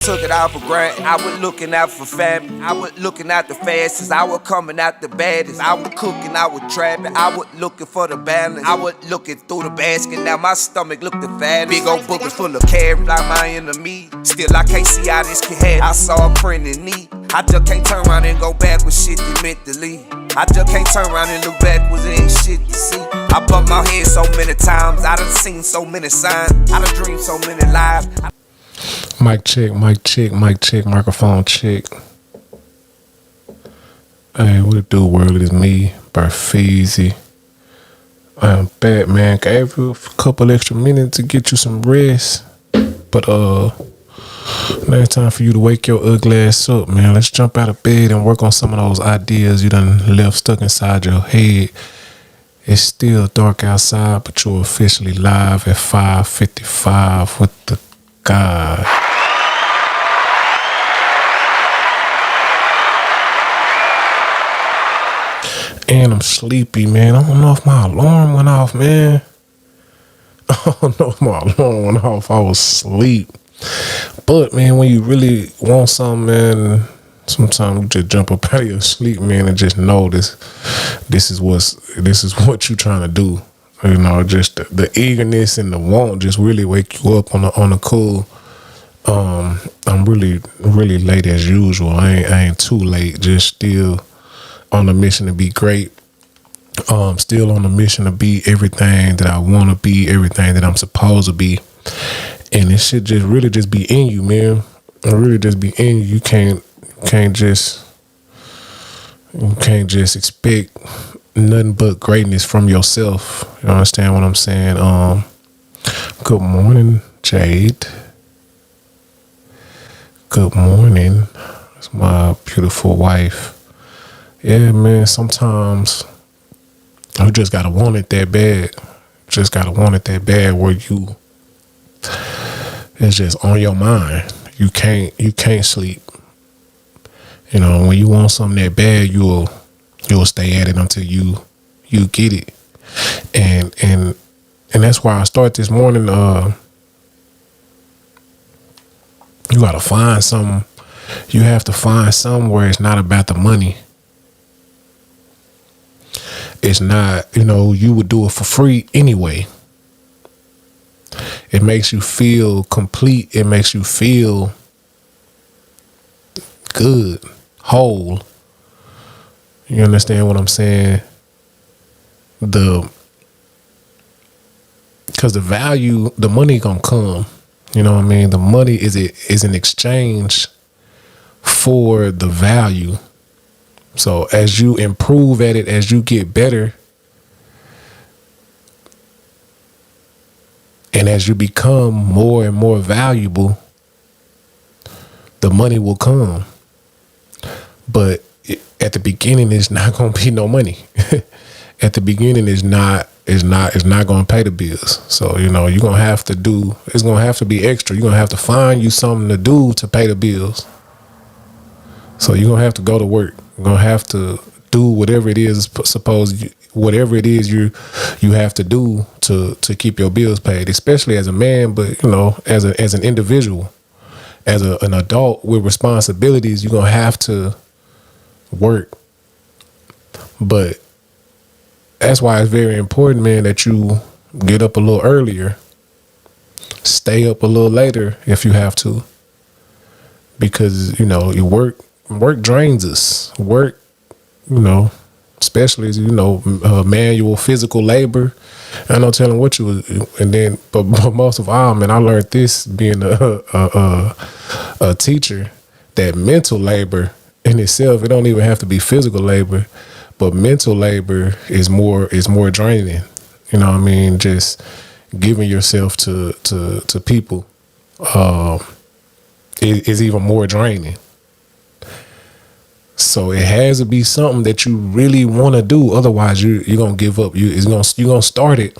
Took it out for granted. I was looking out for family. I was looking out the fastest. I was coming out the baddest. I was cooking, I was trapping. I was looking for the balance. I was looking through the basket. Now my stomach looked the fattest. Big old buckets full of carrots like my enemy. Still I can't see how this can happen. I saw a print in me. I just can't turn around and go back with shit that meant to leave. I just can't turn around and look backwards, there ain't shit to see. I bumped my head so many times. I done seen so many signs. I done dreamed so many lives. Mic check, mic check, mic check, microphone check. Hey, what it do, world? It is me, BearFeezie. I'm back, man. Gave you a couple extra minutes to get you some rest. But now it's time for you to wake your ugly ass up, man. Let's jump out of bed and work on some of those ideas you done left stuck inside your head. It's still dark outside, but you're officially live at 5:55 with the God. And I'm sleepy, man. I don't know if my alarm went off, man. I don't know if my alarm went off. I was asleep. But, man, when you really want something, man, sometimes you just jump up out of your sleep, man, and just know this is what you're trying to do. You know, just the eagerness and the want just really wake you up on the cool. I'm really late as usual. I ain't too late. Just still on a mission to be great. Still on a mission to be everything that I want to be, everything that I'm supposed to be. And it should just be in you, man. It really just be in you. You can't just expect nothing but greatness from yourself. You understand what I'm saying? Good morning, Jade. Good morning. It's my beautiful wife. Yeah, man, sometimes you just gotta want it that bad. Just gotta want it that bad where it's just on your mind. You can't sleep. You know, when you want something that bad, you'll stay at it until you get it. And that's why I start this morning. You gotta find something. You have to find something where it's not about the money. It's not, you would do it for free anyway. It makes you feel complete. It makes you feel good, whole. You understand what I'm saying? Because the value, the money gonna come. You know what I mean? The money is an exchange for the value. So as you improve at it, as you get better, and as you become more and more valuable, the money will come. But at the beginning, it's not going to be no money. At the beginning, it's not going to pay the bills. So, you're going to have to it's going to have to be extra. You're going to have to find you something to do to pay the bills. So you're going to have to go to work. You're going to have to do whatever it is, whatever it is you have to do to keep your bills paid, especially as a man, but, as an individual, as an adult with responsibilities, you're going to have to work. But that's why it's very important, man, that you get up a little earlier, stay up a little later if you have to, because, you work drains us. Work, especially as manual physical labor. I no telling what you was, and then, but most of all, man, I learned this being a teacher, that mental labor in itself, it don't even have to be physical labor, but mental labor is more draining. You know what I mean? Just giving yourself to people is even more draining. So it has to be something that you really want to do. Otherwise, you're gonna give up. You're gonna start it,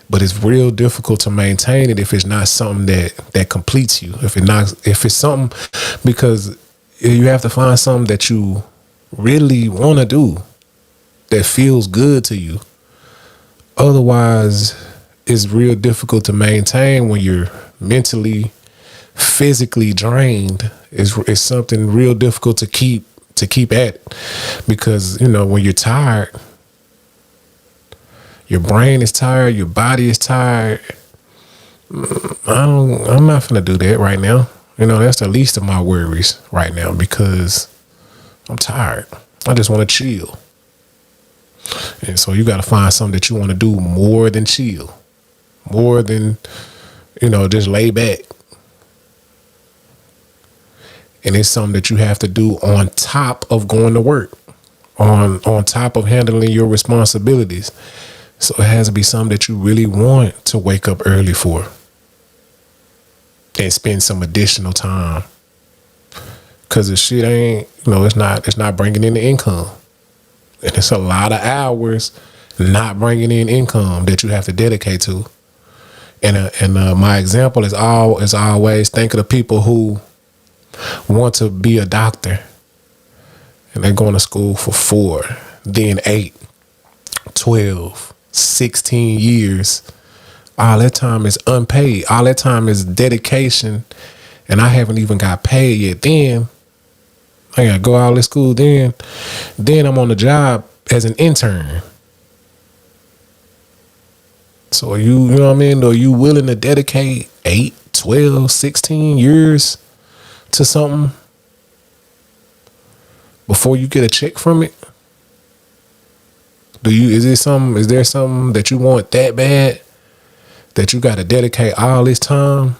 but it's real difficult to maintain it if it's not something that completes you. If it's something, because you have to find something that you really want to do, that feels good to you. Otherwise, it's real difficult to maintain when you're mentally, physically drained is something real difficult to keep at, because when you're tired, your brain is tired, your body is tired. I'm not gonna do that right now. That's the least of my worries right now, because I'm tired. I just want to chill. And so you got to find something that you want to do more than chill, more than just lay back. And it's something that you have to do on top of going to work, on top of handling your responsibilities. So it has to be something that you really want to wake up early for and spend some additional time. Cause the shit ain't, it's not bringing in the income. And it's a lot of hours not bringing in income that you have to dedicate to. And my example is always think of the people who want to be a doctor, and they're going to school for 4, then 8, 12, 16 years. All that time is unpaid. All that time is dedication, and I haven't even got paid yet. Then I gotta go out of school. Then I'm on the job as an intern. So you know what I mean? Are you willing to dedicate 8, 12, 16 years to something before you get a check from it? Is there something that you want that bad that you got to dedicate all this time?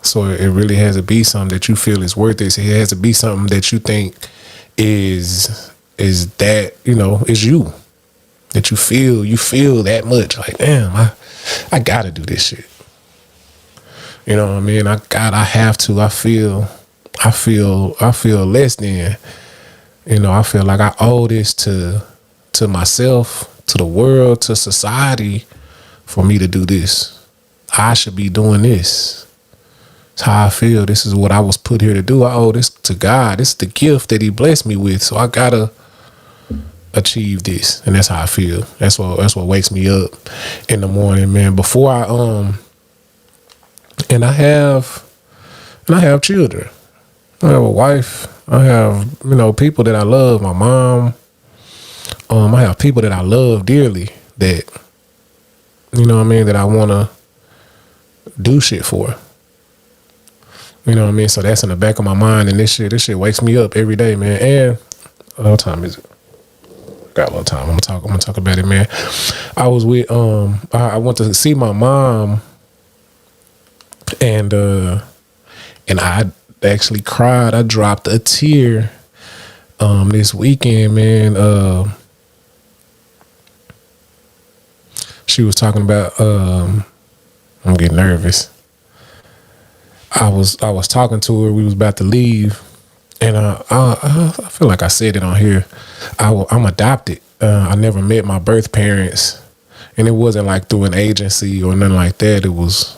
So it really has to be something that you feel is worth it. It has to be something that you think is that, is you. That you feel that much. Like, damn, I gotta do this shit. You know what I mean? I have to. I feel less than. I feel like I owe this to myself, to the world, to society, for me to do this. I should be doing this. It's how I feel. This is what I was put here to do. I owe this to God. This is the gift that He blessed me with. So I gotta achieve this. And that's how I feel. That's what wakes me up in the morning, man. Before I have children. I have a wife. I have, people that I love, my mom. I have people that I love dearly that, that I want to do shit for. You know what I mean? So that's in the back of my mind, and this shit wakes me up every day, man. And what time is it? Got a little time. I'm gonna talk about it, man. I was with I went to see my mom, and I actually cried. I dropped a tear this weekend, man. She was talking about I'm getting nervous. I was talking to her. We was about to leave, and I feel like I said it on here. I'm adopted. I never met my birth parents, and it wasn't like through an agency or nothing like that. It was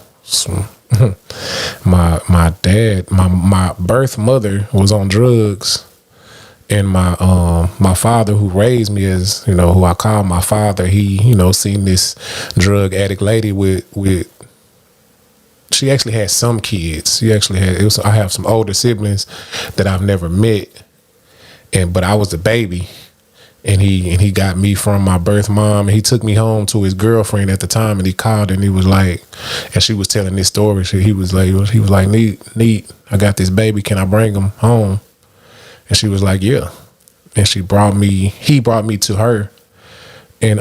my dad, my birth mother was on drugs, and my father, who raised me as who I call my father, he seen this drug addict lady with. She actually had some kids. I have some older siblings that I've never met, but I was the baby, and he got me from my birth mom, and he took me home to his girlfriend at the time, and he called, and he was like, and she was telling this story. He was like, neat, I got this baby. Can I bring him home? And she was like, yeah. And he brought me to her, and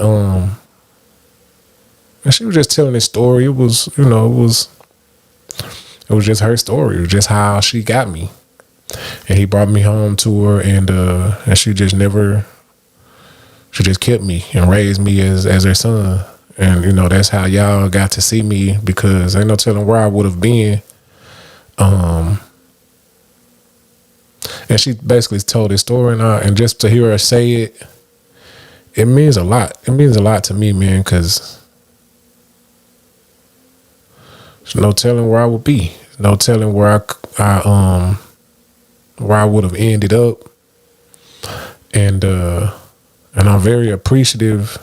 she was just telling this story. It was just her story. It was just how she got me. And he brought me home to her, and she just kept me and raised me as her son. And, that's how y'all got to see me, because ain't no telling where I would have been. And she basically told this story, and just to hear her say it, it means a lot. It means a lot to me, man, because there's no telling where I would be. No telling where I would have ended up. And I'm very appreciative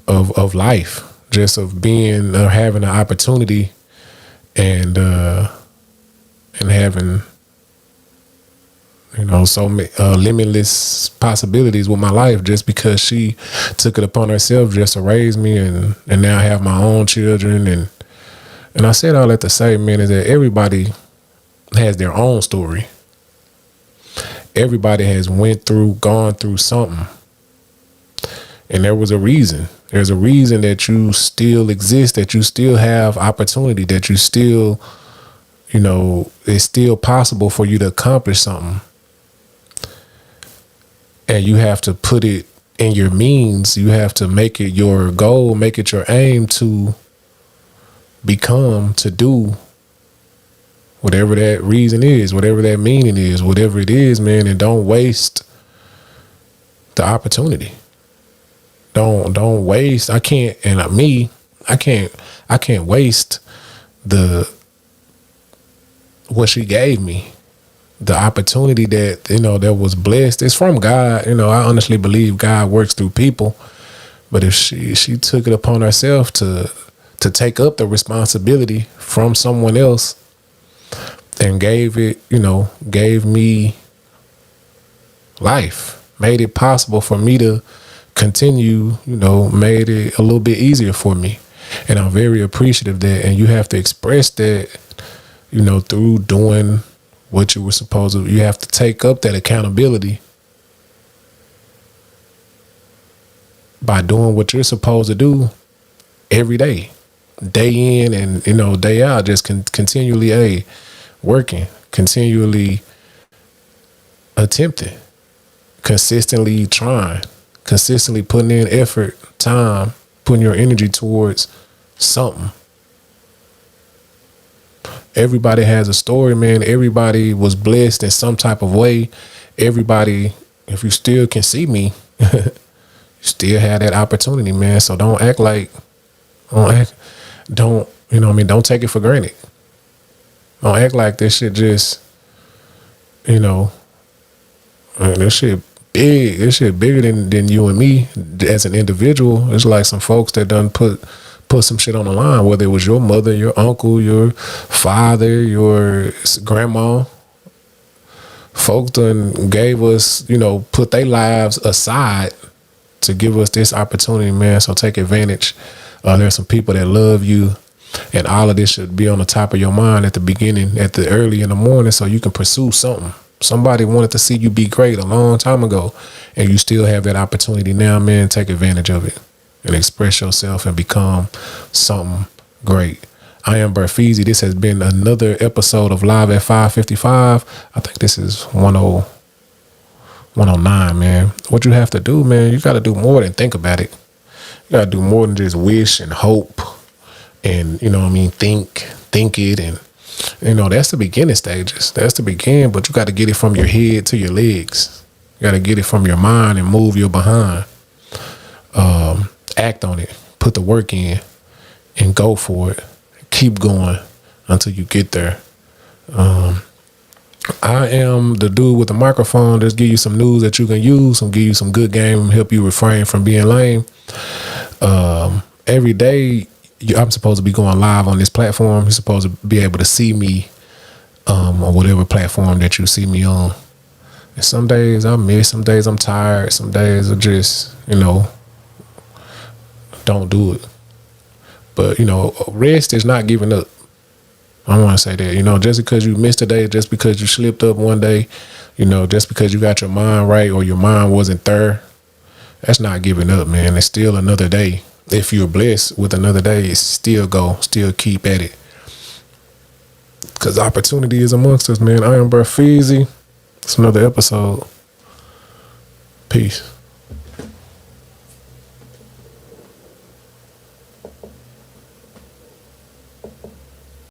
of life. just of being or having an opportunity and having, you know, so many limitless possibilities with my life, just because she took it upon herself just to raise me, and now I have my own children. And I said all that to say, man, is that everybody has their own story. Everybody has gone through something. And there was a reason. There's a reason that you still exist, that you still have opportunity, that you still, you know, it's still possible for you to accomplish something. And you have to put it in your means. You have to make it your goal, make it your aim to become, to do whatever that reason is, whatever that meaning is, whatever it is, man. And don't waste the opportunity. Don't waste. I can't waste what she gave me, the opportunity that, you know, that was blessed. It's from God. You know, I honestly believe God works through people. But if she took it upon herself to take up the responsibility from someone else and gave me life, made it possible for me to continue, you know, made it a little bit easier for me. And I'm very appreciative of that. And you have to express that, you know, through doing what you were supposed to. You have to take up that accountability by doing what you're supposed to do every day, day in and, you know, day out, just continually working, continually attempting, consistently trying, consistently putting in effort, time, putting your energy towards something. Everybody has a story, man. Everybody was blessed in some type of way. Everybody, if you still can see me, you still have that opportunity, man. So don't act like, don't take it for granted. Don't act like this shit just, you know, this shit big. This shit bigger than you and me as an individual. It's like some folks that done put some shit on the line, whether it was your mother, your uncle, your father, your grandma. Folks done gave us, you know, put their lives aside to give us this opportunity, man. So take advantage. There's some people that love you, and all of this should be on the top of your mind at the beginning, early in the morning, so you can pursue something. Somebody wanted to see you be great a long time ago, and you still have that opportunity now, man. Take advantage of it and express yourself and become something great. I am BearFeezie. This has been another episode of Live at 555. I think this is 109, man. What you have to do, man, you got to do more than think about it. You got to do more than just wish and hope and, you know what I mean, think it. And, you know, that's the beginning stages. That's the beginning, but you got to get it from your head to your legs. You got to get it from your mind and move your behind. Act on it. Put the work in and go for it. Keep going until you get there. I am the dude with the microphone. Just give you some news that you can use, and give you some good game, help you refrain from being lame. Every day, I'm supposed to be going live on this platform. You're supposed to be able to see me on whatever platform that you see me on. And some days I miss, some days I'm tired, some days I just, you know, don't do it. But, you know, rest is not giving up. I want to say that, you know, just because you missed a day, just because you slipped up one day, you know, just because you got your mind right or your mind wasn't there, that's not giving up, man. It's still another day. If you're blessed with another day, still keep at it. Because opportunity is amongst us, man. I am BearFeezie. It's another episode. Peace.